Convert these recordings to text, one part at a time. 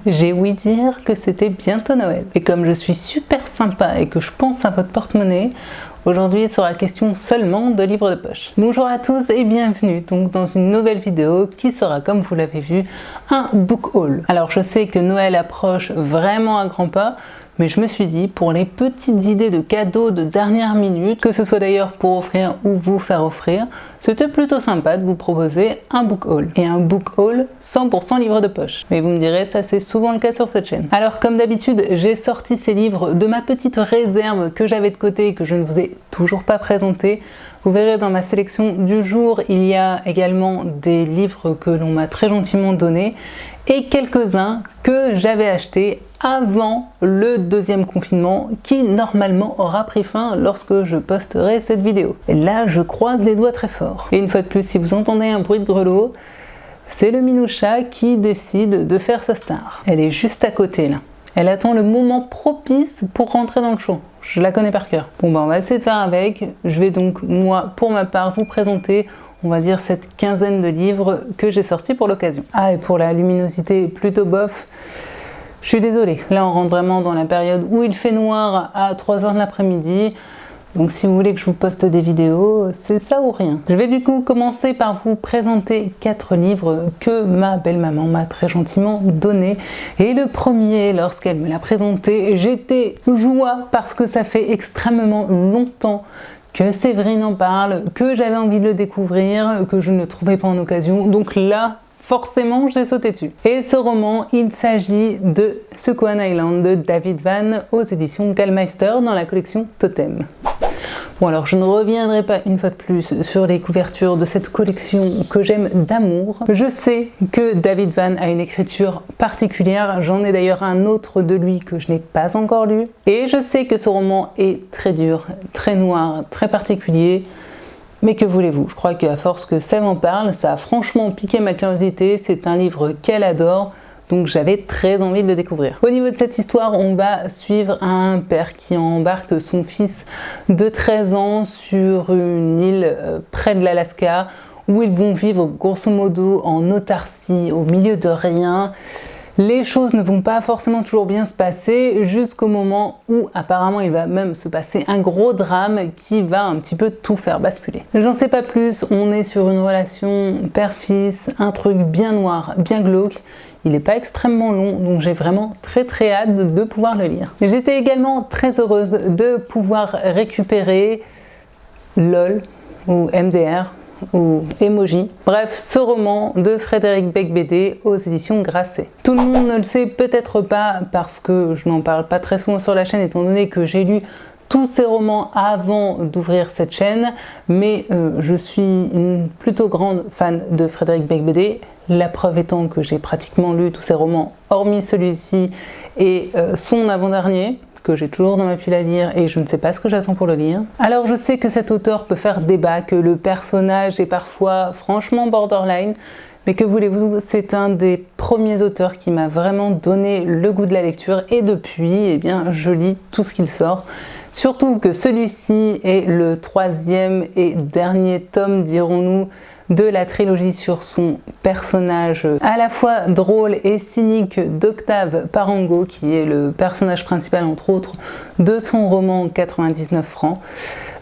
J'ai ouï dire que c'était bientôt Noël. Et comme je suis super sympa et que je pense à votre porte-monnaie, aujourd'hui il sera question seulement de livres de poche. Bonjour à tous et bienvenue donc dans une nouvelle vidéo qui sera, comme vous l'avez vu, un book haul. Alors je sais que Noël approche vraiment à grands pas, mais je me suis dit, pour les petites idées de cadeaux de dernière minute, que ce soit d'ailleurs pour offrir ou vous faire offrir, c'était plutôt sympa de vous proposer un book haul. Et un book haul 100% livre de poche. Mais vous me direz, ça c'est souvent le cas sur cette chaîne. Alors comme d'habitude, j'ai sorti ces livres de ma petite réserve que j'avais de côté et que je ne vous ai toujours pas présenté. Vous verrez dans ma sélection du jour, il y a également des livres que l'on m'a très gentiment donnés et quelques-uns que j'avais achetés avant le deuxième confinement qui normalement aura pris fin lorsque je posterai cette vidéo. Et là, je croise les doigts très fort. Et une fois de plus, si vous entendez un bruit de grelot, c'est le Minoucha qui décide de faire sa star. Elle est juste à côté là. Elle attend le moment propice pour rentrer dans le show. Je la connais par cœur. Bon on va essayer de faire avec. Je vais donc, moi, pour ma part, vous présenter, on va dire, cette quinzaine de livres que j'ai sortis pour l'occasion. Ah, et pour la luminosité plutôt bof, je suis désolée. Là, on rentre vraiment dans la période où il fait noir à 3h de l'après-midi. Donc si vous voulez que je vous poste des vidéos, c'est ça ou rien. Je vais du coup commencer par vous présenter 4 livres que ma belle-maman m'a très gentiment donné. Et le premier, lorsqu'elle me l'a présenté, j'étais joie parce que ça fait extrêmement longtemps que Séverine en parle, que j'avais envie de le découvrir, que je ne trouvais pas en occasion. Donc là, forcément, j'ai sauté dessus. Et ce roman, il s'agit de Squan Island de David Vann aux éditions Gallmeister dans la collection Totem. Bon alors je ne reviendrai pas une fois de plus sur les couvertures de cette collection que j'aime d'amour. Je sais que David Vann a une écriture particulière, j'en ai d'ailleurs un autre de lui que je n'ai pas encore lu. Et je sais que ce roman est très dur, très noir, très particulier. Mais que voulez-vous, je crois qu'à force que Sève en parle, ça a franchement piqué ma curiosité, c'est un livre qu'elle adore. Donc j'avais très envie de le découvrir. Au niveau de cette histoire, on va suivre un père qui embarque son fils de 13 ans sur une île près de l'Alaska où ils vont vivre grosso modo en autarcie, au milieu de rien. Les choses ne vont pas forcément toujours bien se passer jusqu'au moment où apparemment il va même se passer un gros drame qui va un petit peu tout faire basculer. J'en sais pas plus, on est sur une relation père-fils, un truc bien noir, bien glauque. Il n'est pas extrêmement long, donc j'ai vraiment très hâte de pouvoir le lire. J'étais également très heureuse de pouvoir récupérer LOL ou MDR ou Emoji. Bref, ce roman de Frédéric Beigbeder aux éditions Grasset. Tout le monde ne le sait peut-être pas parce que je n'en parle pas très souvent sur la chaîne étant donné que j'ai lu tous ces romans avant d'ouvrir cette chaîne, mais je suis une plutôt grande fan de Frédéric Beigbeder. La preuve étant que j'ai pratiquement lu tous ces romans, hormis celui-ci et son avant-dernier, que j'ai toujours dans ma pile à lire et je ne sais pas ce que j'attends pour le lire. Alors je sais que cet auteur peut faire débat, que le personnage est parfois franchement borderline, mais que voulez-vous, c'est un des premiers auteurs qui m'a vraiment donné le goût de la lecture et depuis, eh bien, je lis tout ce qu'il sort. Surtout que celui-ci est le 3e et dernier tome, dirons-nous, de la trilogie sur son personnage à la fois drôle et cynique d'Octave Parango, qui est le personnage principal entre autres de son roman 99 francs.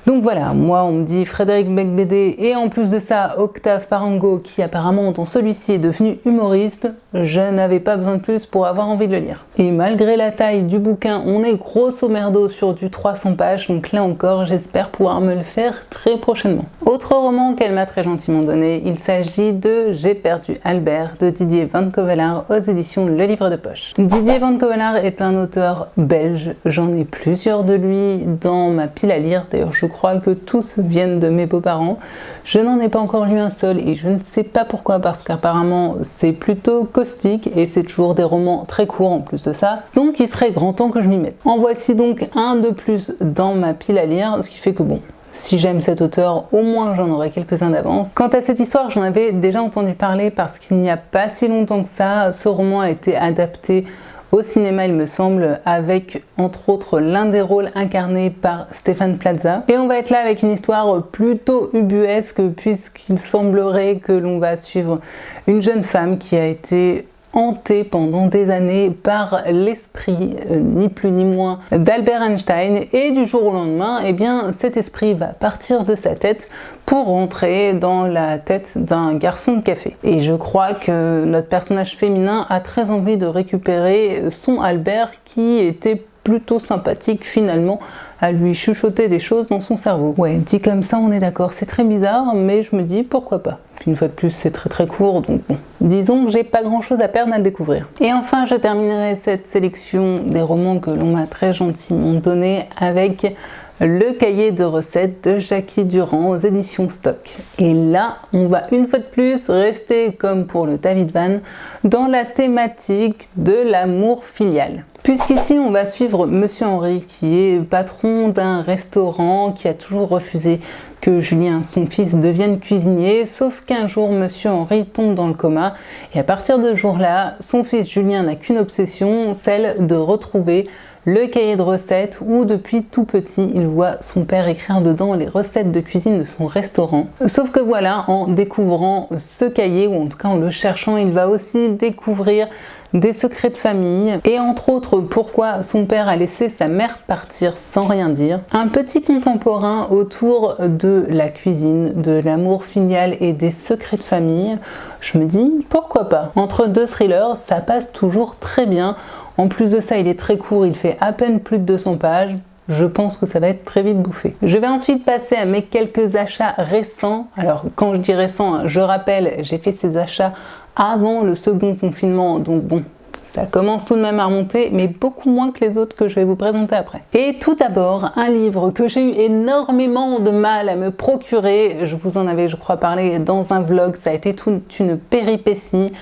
Donc voilà, moi on me dit Frédéric Beigbeder et en plus de ça Octave Parango qui apparemment dans celui-ci est devenu humoriste, je n'avais pas besoin de plus pour avoir envie de le lire. Et malgré la taille du bouquin, on est grosso merdo sur du 300 pages, donc là encore j'espère pouvoir me le faire très prochainement. Autre roman qu'elle m'a très gentiment donné, il s'agit de J'ai perdu Albert de Didier Van Cauwelaert aux éditions Le Livre de Poche. Didier Van Cauwelaert est un auteur belge, j'en ai plusieurs de lui dans ma pile à lire, d'ailleurs je crois que tous viennent de mes beaux-parents. Je n'en ai pas encore lu un seul et je ne sais pas pourquoi parce qu'apparemment c'est plutôt caustique et c'est toujours des romans très courts en plus de ça. Donc il serait grand temps que je m'y mette. En voici donc un de plus dans ma pile à lire, ce qui fait que bon, si j'aime cet auteur, au moins j'en aurai quelques-uns d'avance. Quant à cette histoire, j'en avais déjà entendu parler parce qu'il n'y a pas si longtemps que ça, ce roman a été adapté au cinéma il me semble, avec entre autres l'un des rôles incarnés par Stéphane Plaza. Et on va être là avec une histoire plutôt ubuesque puisqu'il semblerait que l'on va suivre une jeune femme qui a été hanté pendant des années par l'esprit, ni plus ni moins, d'Albert Einstein, et du jour au lendemain, eh bien, cet esprit va partir de sa tête pour rentrer dans la tête d'un garçon de café. Et je crois que notre personnage féminin a très envie de récupérer son Albert qui était plutôt sympathique finalement à lui chuchoter des choses dans son cerveau. Ouais, dit comme ça, on est d'accord, c'est très bizarre, mais je me dis pourquoi pas. Une fois de plus, c'est très court, donc bon. Disons que j'ai pas grand chose à perdre à le découvrir. Et enfin, je terminerai cette sélection des romans que l'on m'a très gentiment donné avec le cahier de recettes de Jackie Durand aux éditions Stock. Et là, on va une fois de plus rester, comme pour le David Van, dans la thématique de l'amour filial. Puisqu'ici, on va suivre Monsieur Henri, qui est patron d'un restaurant, qui a toujours refusé que Julien, son fils, devienne cuisinier, sauf qu'un jour, Monsieur Henri tombe dans le coma, et à partir de ce jour-là, son fils Julien n'a qu'une obsession, celle de retrouver le cahier de recettes où depuis tout petit il voit son père écrire dedans les recettes de cuisine de son restaurant. Sauf que voilà, en découvrant ce cahier, ou en tout cas en le cherchant, il va aussi découvrir des secrets de famille et entre autres pourquoi son père a laissé sa mère partir sans rien dire. Un petit contemporain autour de la cuisine, de l'amour filial et des secrets de famille. Je me dis pourquoi pas. Entre deux thrillers, ça passe toujours très bien. En plus de ça, il est très court, il fait à peine plus de 200 pages. Je pense que ça va être très vite bouffé. Je vais ensuite passer à mes quelques achats récents. Alors, quand je dis récents, je rappelle, j'ai fait ces achats avant le second confinement, donc bon, ça commence tout de même à remonter, mais beaucoup moins que les autres que je vais vous présenter après. Et tout d'abord, un livre que j'ai eu énormément de mal à me procurer. Je vous en avais, je crois, parlé dans un vlog. Ça a été toute une péripétie.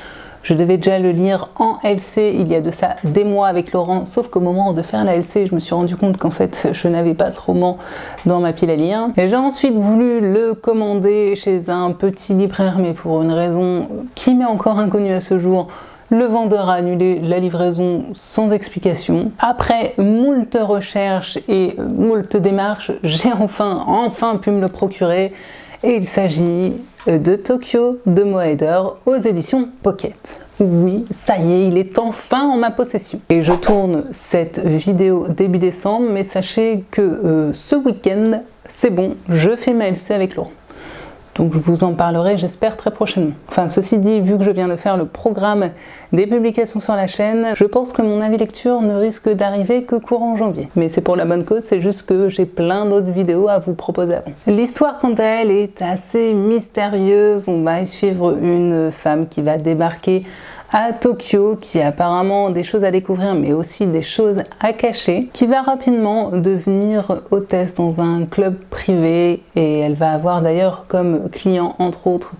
Je devais déjà le lire en LC il y a de ça des mois avec Laurent, sauf qu'au moment de faire la LC, je me suis rendu compte qu'en fait, je n'avais pas ce roman dans ma pile à lire. Et j'ai ensuite voulu le commander chez un petit libraire, mais pour une raison qui m'est encore inconnue à ce jour, le vendeur a annulé la livraison sans explication. Après moult recherches et moult démarches, j'ai enfin pu me le procurer. Et il s'agit de Tokyo de Moeder aux éditions Pocket. Oui, ça y est, il est enfin en ma possession. Et je tourne cette vidéo début décembre, mais sachez que ce week-end, c'est bon, je fais ma LC avec Laurent. Donc je vous en parlerai, j'espère, très prochainement. Enfin, ceci dit, vu que je viens de faire le programme des publications sur la chaîne, je pense que mon avis lecture ne risque d'arriver que courant janvier. Mais c'est pour la bonne cause, c'est juste que j'ai plein d'autres vidéos à vous proposer avant. L'histoire, quant à elle, est assez mystérieuse. On va y suivre une femme qui va débarquer à Tokyo, qui a apparemment des choses à découvrir mais aussi des choses à cacher, qui va rapidement devenir hôtesse dans un club privé et elle va avoir d'ailleurs comme client entre autres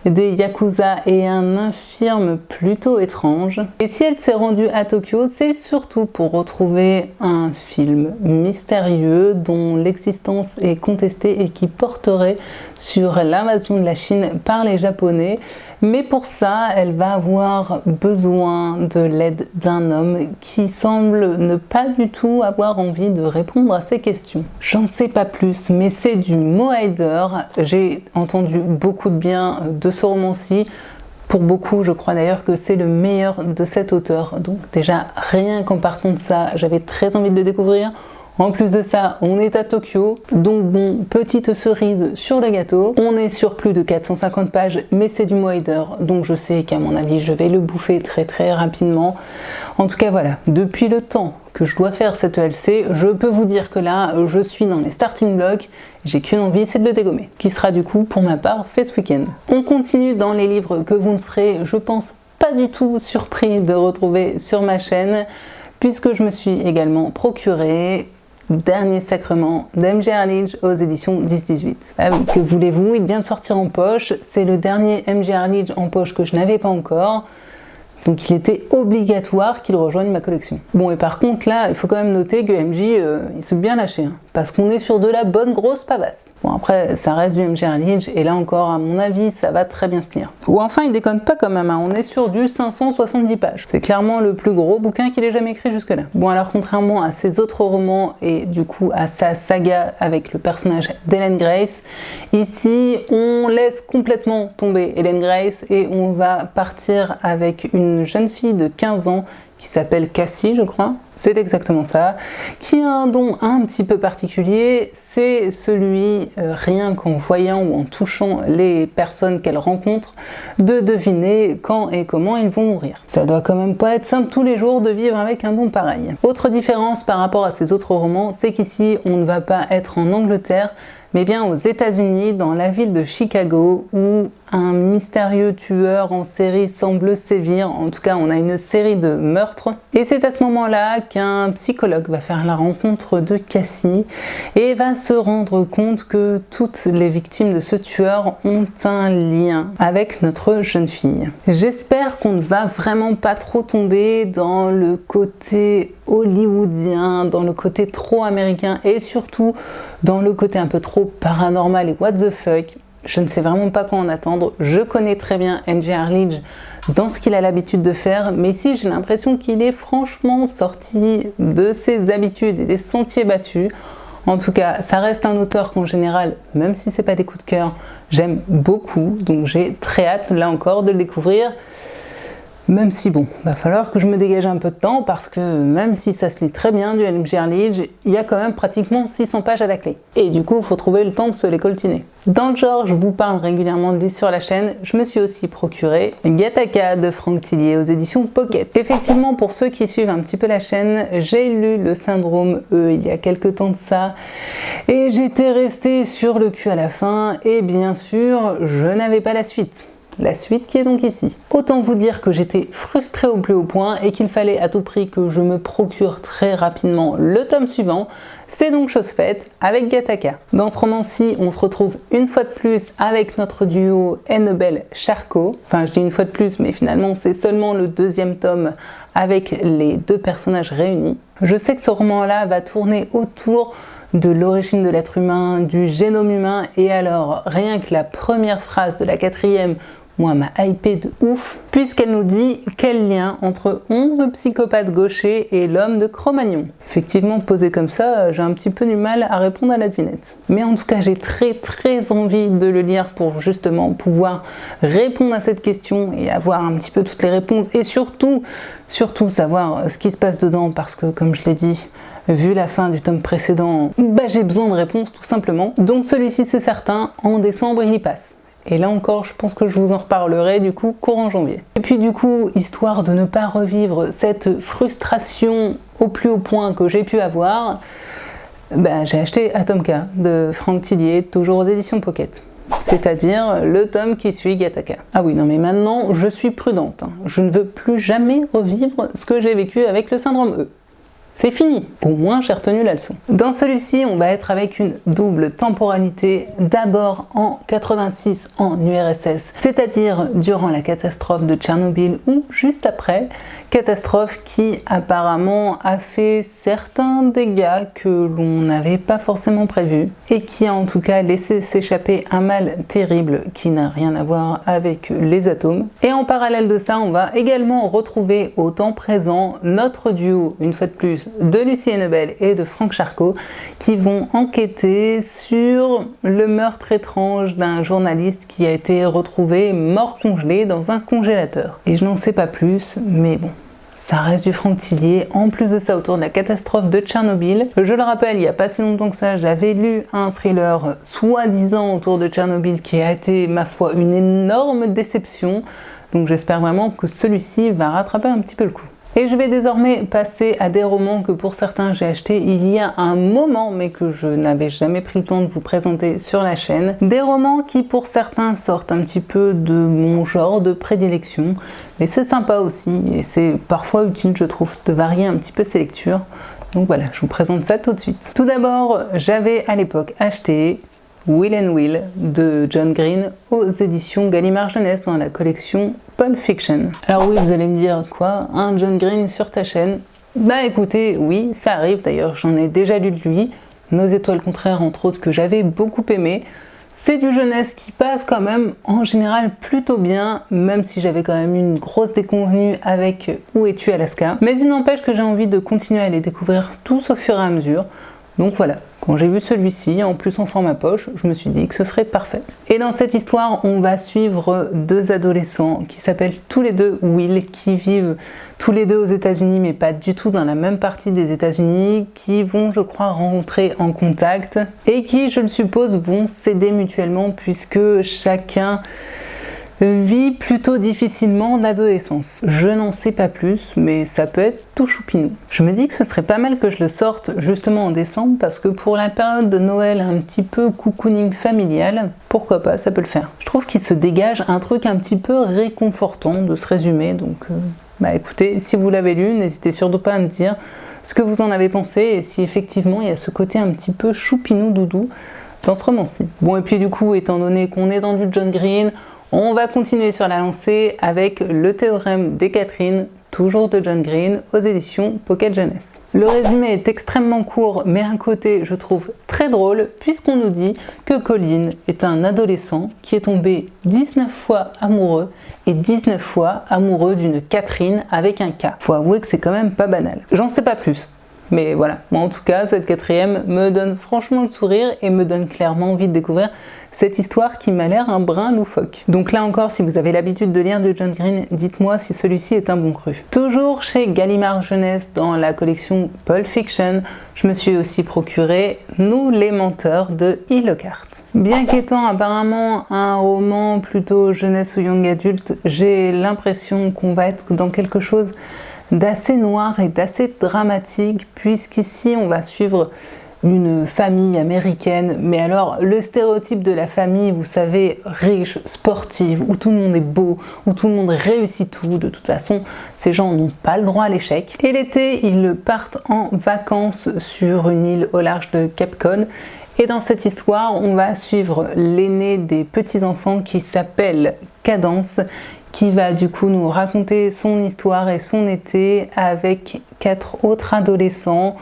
des yakuza et un infirme plutôt étrange. Et si elle s'est rendue à Tokyo, c'est surtout pour retrouver un film mystérieux dont l'existence est contestée et qui porterait sur l'invasion de la Chine par les Japonais. Mais pour ça, elle va avoir besoin de l'aide d'un homme qui semble ne pas du tout avoir envie de répondre à ces questions. J'en sais pas plus, mais c'est du Moeder. J'ai entendu beaucoup de bien de ce roman-ci. Pour beaucoup, je crois d'ailleurs que c'est le meilleur de cet auteur. Donc déjà, rien qu'en partant de ça, j'avais très envie de le découvrir. En plus de ça, on est à Tokyo, donc bon, petite cerise sur le gâteau. On est sur plus de 450 pages, mais c'est du Moeder, donc je sais qu'à mon avis, je vais le bouffer très rapidement. En tout cas, voilà, depuis le temps que je dois faire cette ELC, je peux vous dire que là, je suis dans les starting blocks, j'ai qu'une envie, c'est de le dégommer, qui sera du coup, pour ma part, fait ce week-end. On continue dans les livres que vous ne serez, je pense, pas du tout surpris de retrouver sur ma chaîne, puisque je me suis également procuré Dernier Sacrement d'M.J. Erlich aux éditions 10-18. Que voulez-vous, il vient de sortir en poche, c'est le dernier M.J. Erlich en poche que je n'avais pas encore, donc il était obligatoire qu'il rejoigne ma collection. Bon, et par contre là, il faut quand même noter que MJ, il s'est bien lâché, hein. parce qu'on est sur de la bonne grosse pavasse. Bon après, ça reste du MJ Erlich, et là encore, à mon avis, ça va très bien se lire. Ou enfin, il déconne pas quand même, hein. On est sur du 570 pages. C'est clairement le plus gros bouquin qu'il ait jamais écrit jusque-là. Bon alors, contrairement à ses autres romans, et du coup à sa saga avec le personnage d'Ellen Grace, ici, on laisse complètement tomber Ellen Grace, et on va partir avec une jeune fille de 15 ans, qui s'appelle Cassie, je crois, c'est exactement ça, qui a un don un petit peu particulier, c'est celui, rien qu'en voyant ou en touchant les personnes qu'elle rencontre, de deviner quand et comment ils vont mourir. Ça doit quand même pas être simple tous les jours de vivre avec un don pareil. Autre différence par rapport à ces autres romans, c'est qu'ici, on ne va pas être en Angleterre, mais bien aux États-Unis, dans la ville de Chicago, où un mystérieux tueur en série semble sévir. En tout cas, on a une série de meurtres. Et c'est à ce moment-là qu'un psychologue va faire la rencontre de Cassie et va se rendre compte que toutes les victimes de ce tueur ont un lien avec notre jeune fille. J'espère qu'on ne va vraiment pas trop tomber dans le côté hollywoodien, dans le côté trop américain et surtout dans le côté un peu trop paranormal et what the fuck. Je ne sais vraiment pas quoi en attendre. Je connais très bien MJ Erlich dans ce qu'il a l'habitude de faire, mais ici j'ai l'impression qu'il est franchement sorti de ses habitudes et des sentiers battus. En tout cas, ça reste un auteur qu'en général, même si c'est pas des coups de cœur, j'aime beaucoup, donc j'ai très hâte là encore de le découvrir. Même si bon, va falloir que je me dégage un peu de temps parce que même si ça se lit très bien du MJ Erlich, il y a quand même pratiquement 600 pages à la clé. Et du coup, il faut trouver le temps de se les coltiner. Dans le genre, je vous parle régulièrement de lui sur la chaîne, je me suis aussi procuré Gattaca de Franck Tillier aux éditions Pocket. Effectivement, pour ceux qui suivent un petit peu la chaîne, j'ai lu le Syndrome E il y a quelques temps de ça et j'étais restée sur le cul à la fin et bien sûr, je n'avais pas la suite. La suite qui est donc ici. Autant vous dire que j'étais frustrée au plus haut point et qu'il fallait à tout prix que je me procure très rapidement le tome suivant. C'est donc chose faite avec Gattaca. Dans ce roman-ci, on se retrouve une fois de plus avec notre duo Annabelle-Charcot. Enfin, je dis une fois de plus, mais finalement, c'est seulement le deuxième tome avec les deux personnages réunis. Je sais que ce roman-là va tourner autour de l'origine de l'être humain, du génome humain, et alors, rien que la première phrase de la quatrième, moi, m'a hypé de ouf, puisqu'elle nous dit quel lien entre 11 psychopathes gauchers et l'homme de Cro-Magnon. Effectivement, posé comme ça, j'ai un petit peu du mal à répondre à la devinette. Mais en tout cas, j'ai très envie de le lire pour justement pouvoir répondre à cette question et avoir un petit peu toutes les réponses et surtout savoir ce qui se passe dedans parce que, comme je l'ai dit, vu la fin du tome précédent, j'ai besoin de réponses tout simplement. Donc celui-ci, c'est certain, en décembre, il y passe. Et là encore, je pense que je vous en reparlerai du coup courant janvier. Et puis du coup, histoire de ne pas revivre cette frustration au plus haut point que j'ai pu avoir, j'ai acheté Atomka de Franck Tillier, toujours aux éditions Pocket. C'est-à-dire le tome qui suit Gattaca. Ah oui, non mais maintenant, je suis prudente. Je ne veux plus jamais revivre ce que j'ai vécu avec le syndrome E. C'est fini, au moins j'ai retenu la leçon. Dans celui-ci, on va être avec une double temporalité, d'abord en 86 en URSS, c'est-à-dire durant la catastrophe de Tchernobyl ou juste après, catastrophe qui apparemment a fait certains dégâts que l'on n'avait pas forcément prévus et qui a en tout cas laissé s'échapper un mal terrible qui n'a rien à voir avec les atomes. Et en parallèle de ça, on va également retrouver au temps présent notre duo, une fois de plus, de Lucie Annabelle et de Franck Charcot qui vont enquêter sur le meurtre étrange d'un journaliste qui a été retrouvé mort congelé dans un congélateur. Et je n'en sais pas plus, mais bon. Ça reste du Franck Tillier. En plus de ça, autour de la catastrophe de Tchernobyl, je le rappelle, il n'y a pas si longtemps que ça, j'avais lu un thriller soi-disant autour de Tchernobyl qui a été, ma foi, une énorme déception. Donc j'espère vraiment que celui-ci va rattraper un petit peu le coup. Et je vais désormais passer à des romans que pour certains j'ai achetés il y a un moment mais que je n'avais jamais pris le temps de vous présenter sur la chaîne. Des romans qui pour certains sortent un petit peu de mon genre de prédilection, mais c'est sympa aussi et c'est parfois utile je trouve de varier un petit peu ses lectures. Donc voilà, je vous présente ça tout de suite. Tout d'abord, j'avais à l'époque acheté Will and Will de John Green aux éditions Gallimard Jeunesse dans la collection Pulp Fiction. Alors oui, vous allez me dire quoi, un John Green sur ta chaîne? Bah écoutez, oui, ça arrive d'ailleurs, j'en ai déjà lu de lui, Nos étoiles contraires entre autres que j'avais beaucoup aimé. C'est du jeunesse qui passe quand même en général plutôt bien, même si j'avais quand même une grosse déconvenue avec Où es-tu Alaska. Mais il n'empêche que j'ai envie de continuer à les découvrir tous au fur et à mesure. Donc voilà, quand j'ai vu celui-ci, en plus en format poche, je me suis dit que ce serait parfait. Et dans cette histoire, on va suivre deux adolescents qui s'appellent tous les deux Will, qui vivent tous les deux aux États-Unis, mais pas du tout dans la même partie des États-Unis, qui vont, je crois, rentrer en contact et qui, je le suppose, vont s'aider mutuellement puisque chacun vit plutôt difficilement l'adolescence. Je n'en sais pas plus, mais ça peut être tout choupinou. Je me dis que ce serait pas mal que je le sorte justement en décembre parce que pour la période de Noël un petit peu cocooning familial, pourquoi pas, ça peut le faire. Je trouve qu'il se dégage un truc un petit peu réconfortant de ce résumé, donc écoutez, si vous l'avez lu, n'hésitez surtout pas à me dire ce que vous en avez pensé et si effectivement il y a ce côté un petit peu choupinou doudou dans ce roman-ci. Bon, et puis du coup, étant donné qu'on est dans du John Green, on va continuer sur la lancée avec Le Théorème des Catherine, toujours de John Green, aux éditions Pocket Jeunesse. Le résumé est extrêmement court, mais un côté, je trouve, très drôle, puisqu'on nous dit que Colin est un adolescent qui est tombé 19 fois amoureux et 19 fois amoureux d'une Catherine avec un K. Faut avouer que c'est quand même pas banal. J'en sais pas plus. Mais voilà, moi en tout cas, cette quatrième me donne franchement le sourire et me donne clairement envie de découvrir cette histoire qui m'a l'air un brin loufoque. Donc là encore, si vous avez l'habitude de lire du John Green, dites-moi si celui-ci est un bon cru. Toujours chez Gallimard Jeunesse dans la collection Pulp Fiction, je me suis aussi procuré Nous les menteurs de E. Lockhart. Bien qu'étant apparemment un roman plutôt jeunesse ou young adulte, j'ai l'impression qu'on va être dans quelque chose d'assez noir et d'assez dramatique, puisqu'ici on va suivre une famille américaine, mais alors le stéréotype de la famille, vous savez, riche, sportive, où tout le monde est beau, où tout le monde réussit tout. De toute façon, ces gens n'ont pas le droit à l'échec. Et l'été, ils partent en vacances sur une île au large de Cape Cod. Et dans cette histoire, on va suivre l'aîné des petits-enfants qui s'appelle Cadence, qui va du coup nous raconter son histoire et son été avec 4 autres adolescents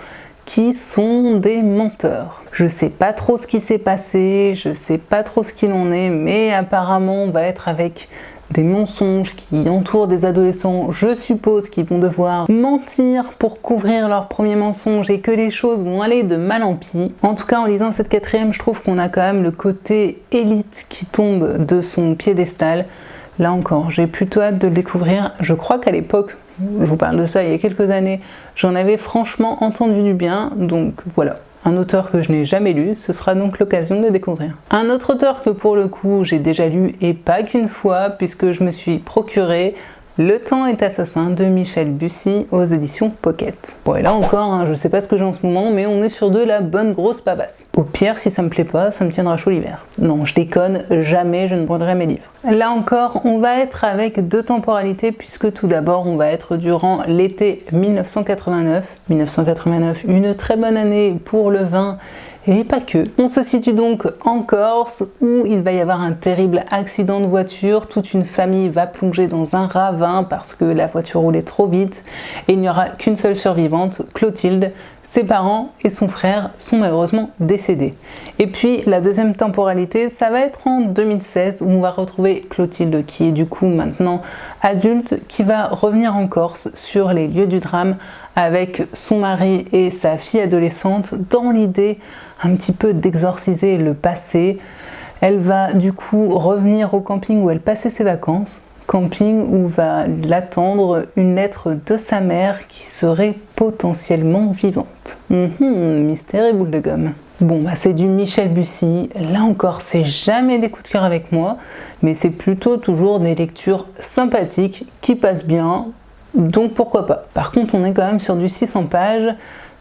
qui sont des menteurs. Je sais pas trop ce qui s'est passé, je sais pas trop ce qu'il en est, mais apparemment on va être avec des mensonges qui entourent des adolescents, je suppose qu'ils vont devoir mentir pour couvrir leur premier mensonge et que les choses vont aller de mal en pis. En tout cas, en lisant cette quatrième, je trouve qu'on a quand même le côté élite qui tombe de son piédestal. Là encore, j'ai plutôt hâte de le découvrir. Je crois qu'à l'époque, je vous parle de ça il y a quelques années, j'en avais franchement entendu du bien, donc voilà. Un auteur que je n'ai jamais lu, ce sera donc l'occasion de le découvrir. Un autre auteur que pour le coup j'ai déjà lu et pas qu'une fois, puisque je me suis procuré Le temps est assassin de Michel Bussy aux éditions Pocket. Bon, et là encore, je sais pas ce que j'ai en ce moment, mais on est sur de la bonne grosse papasse. Au pire, si ça me plaît pas, ça me tiendra chaud l'hiver. Non, je déconne, jamais je ne brûlerai mes livres. Là encore, on va être avec deux temporalités, puisque tout d'abord, on va être durant l'été 1989. 1989, une très bonne année pour le vin, et pas que. On se situe donc en Corse où il va y avoir un terrible accident de voiture. Toute une famille va plonger dans un ravin parce que la voiture roulait trop vite et il n'y aura qu'une seule survivante, Clotilde. Ses parents et son frère sont malheureusement décédés. Et puis la deuxième temporalité, ça va être en 2016 où on va retrouver Clotilde qui est du coup maintenant adulte, qui va revenir en Corse sur les lieux du drame avec son mari et sa fille adolescente dans l'idée un petit peu d'exorciser le passé. Elle va du coup revenir au camping où elle passait ses vacances. Camping où va l'attendre une lettre de sa mère qui serait potentiellement vivante. Mystère et boule de gomme. Bon, c'est du Michel Bussy. Là encore, c'est jamais des coups de cœur avec moi, mais c'est plutôt toujours des lectures sympathiques qui passent bien, donc pourquoi pas. Par contre, on est quand même sur du 600 pages,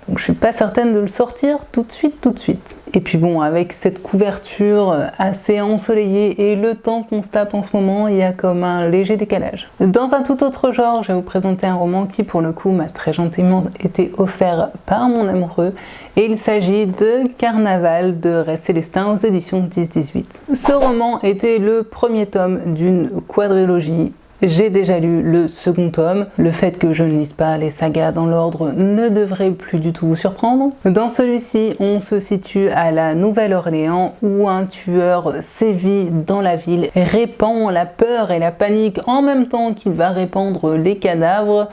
donc je suis pas certaine de le sortir tout de suite. Et puis bon, avec cette couverture assez ensoleillée et le temps qu'on se tape en ce moment, il y a comme un léger décalage. Dans un tout autre genre, je vais vous présenter un roman qui pour le coup m'a très gentiment été offert par mon amoureux, et il s'agit de Carnaval de Ray Célestin aux éditions 10-18. Ce roman était le premier tome d'une quadrilogie j'ai déjà lu le second tome. Le fait que je ne lise pas les sagas dans l'ordre ne devrait plus du tout vous surprendre. Dans celui-ci, on se situe à la Nouvelle-Orléans où un tueur sévit dans la ville, répand la peur et la panique en même temps qu'il va répandre les cadavres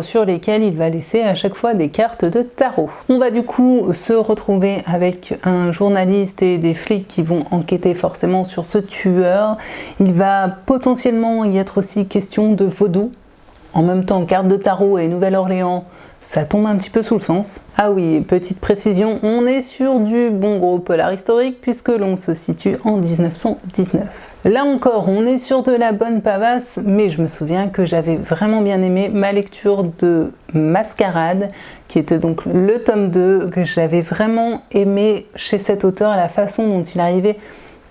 sur lesquels il va laisser à chaque fois des cartes de tarot. On va du coup se retrouver avec un journaliste et des flics qui vont enquêter forcément sur ce tueur. Il va potentiellement y être aussi question de vaudou. En même temps, carte de tarot et Nouvelle-Orléans, ça tombe un petit peu sous le sens. Ah oui, petite précision, on est sur du bon gros polar historique puisque l'on se situe en 1919. Là encore, on est sur de la bonne pavasse, mais je me souviens que j'avais vraiment bien aimé ma lecture de Mascarade, qui était donc le tome 2, que j'avais vraiment aimé chez cet auteur, la façon dont il arrivait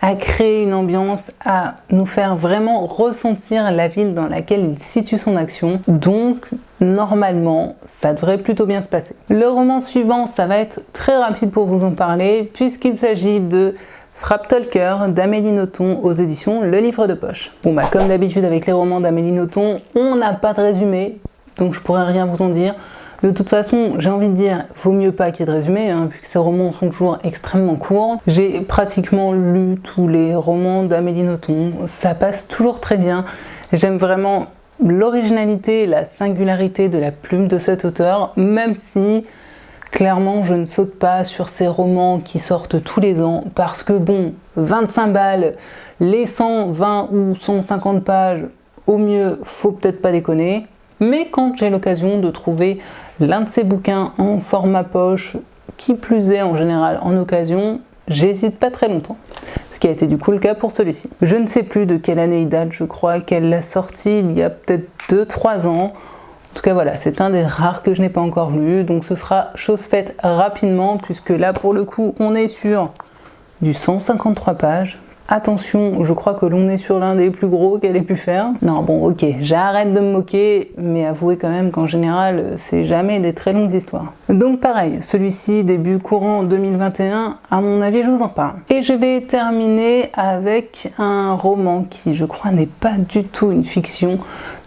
à créer une ambiance, à nous faire vraiment ressentir la ville dans laquelle il situe son action. Donc, normalement, ça devrait plutôt bien se passer. Le roman suivant, ça va être très rapide pour vous en parler, puisqu'il s'agit de Frapptalker d'Amélie Nothomb aux éditions Le Livre de Poche. Bon bah comme d'habitude avec les romans d'Amélie Nothomb, on n'a pas de résumé, donc je pourrais rien vous en dire. De toute façon, j'ai envie de dire, vaut mieux pas qu'il y ait de résumé, hein, vu que ces romans sont toujours extrêmement courts. J'ai pratiquement lu tous les romans d'Amélie Nothomb, ça passe toujours très bien. J'aime vraiment l'originalité, la singularité de la plume de cet auteur, même si clairement je ne saute pas sur ces romans qui sortent tous les ans, parce que bon, 25 balles, les 120 ou 150 pages, au mieux, faut peut-être pas déconner. Mais quand j'ai l'occasion de trouver l'un de ces bouquins en format poche, qui plus est en général en occasion, j'hésite pas très longtemps. Ce qui a été du coup le cas pour celui-ci. Je ne sais plus de quelle année il date, je crois qu'elle l'a sorti il y a peut-être 2-3 ans. En tout cas voilà, c'est un des rares que je n'ai pas encore lu, donc ce sera chose faite rapidement, puisque là pour le coup on est sur du 153 pages. Attention, je crois que l'on est sur l'un des plus gros qu'elle ait pu faire. Non, bon, ok, j'arrête de me moquer, mais avouez quand même qu'en général, c'est jamais des très longues histoires. Donc pareil, celui-ci, début courant 2021, à mon avis, je vous en parle. Et je vais terminer avec un roman qui, je crois, n'est pas du tout une fiction,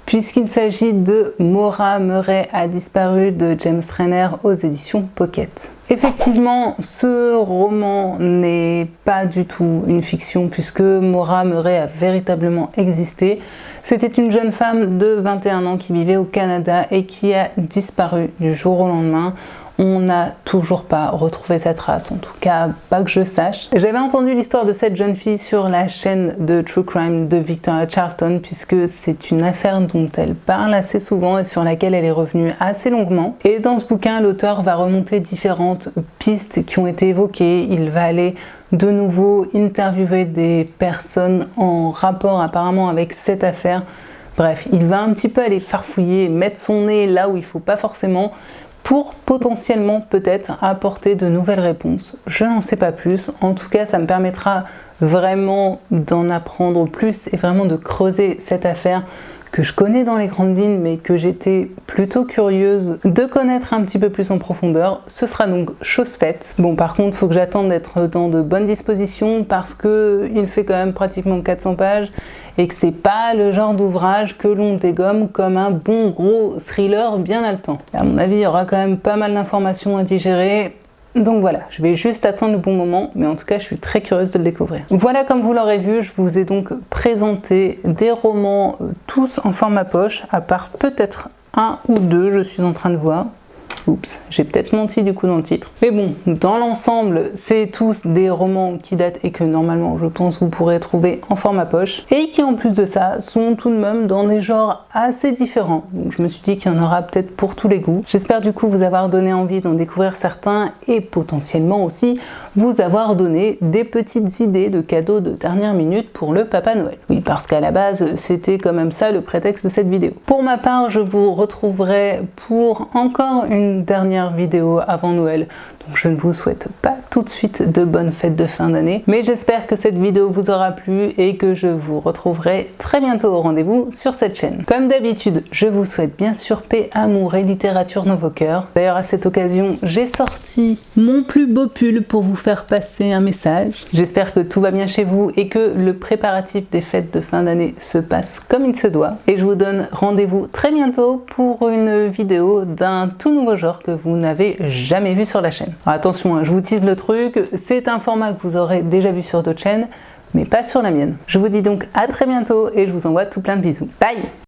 puisqu'il s'agit de Maura Murray a disparu de James Renner aux éditions Pocket. Effectivement, ce roman n'est pas du tout une fiction puisque Maura Murray a véritablement existé. C'était une jeune femme de 21 ans qui vivait au Canada et qui a disparu du jour au lendemain. On n'a toujours pas retrouvé sa trace, en tout cas pas que je sache. J'avais entendu l'histoire de cette jeune fille sur la chaîne de True Crime de Victoria Charlton puisque c'est une affaire dont elle parle assez souvent et sur laquelle elle est revenue assez longuement. Et dans ce bouquin, l'auteur va remonter différentes pistes qui ont été évoquées. Il va aller de nouveau interviewer des personnes en rapport apparemment avec cette affaire. Bref, il va un petit peu aller farfouiller, mettre son nez là où il faut pas forcément, pour potentiellement peut-être apporter de nouvelles réponses. Je n'en sais pas plus, en tout cas ça me permettra vraiment d'en apprendre plus et vraiment de creuser cette affaire que je connais dans les grandes lignes mais que j'étais plutôt curieuse de connaître un petit peu plus en profondeur. Ce sera donc chose faite. Bon par contre il faut que j'attende d'être dans de bonnes dispositions parce que il fait quand même pratiquement 400 pages et que c'est pas le genre d'ouvrage que l'on dégomme comme un bon gros thriller bien haletant. À mon avis il y aura quand même pas mal d'informations à digérer. Donc voilà, je vais juste attendre le bon moment, mais en tout cas je suis très curieuse de le découvrir. Voilà, comme vous l'aurez vu, je vous ai donc présenté des romans tous en format poche, à part peut-être un ou deux, je suis en train de voir. Oups, j'ai peut-être menti du coup dans le titre. Mais bon, dans l'ensemble, c'est tous des romans qui datent et que normalement, je pense, vous pourrez trouver en format poche. Et qui en plus de ça, sont tout de même dans des genres assez différents. Donc je me suis dit qu'il y en aura peut-être pour tous les goûts. J'espère du coup vous avoir donné envie d'en découvrir certains et potentiellement aussi vous avoir donné des petites idées de cadeaux de dernière minute pour le Papa Noël. Oui, parce qu'à la base, c'était quand même ça le prétexte de cette vidéo. Pour ma part, je vous retrouverai pour encore une dernière vidéo avant Noël, Donc je ne vous souhaite pas tout de suite de bonnes fêtes de fin d'année, mais j'espère que cette vidéo vous aura plu et que je vous retrouverai très bientôt au rendez-vous sur cette chaîne. Comme d'habitude, je vous souhaite bien sûr paix, amour et littérature dans vos cœurs. D'ailleurs, à cette occasion, j'ai sorti mon plus beau pull pour vous faire passer un message. J'espère que tout va bien chez vous et que le préparatif des fêtes de fin d'année se passe comme il se doit. Et je vous donne rendez-vous très bientôt pour une vidéo d'un tout nouveau genre que vous n'avez jamais vu sur la chaîne. Alors attention, hein, je vous tease le truc, c'est un format que vous aurez déjà vu sur d'autres chaînes, mais pas sur la mienne. Je vous dis donc à très bientôt et je vous envoie tout plein de bisous. Bye!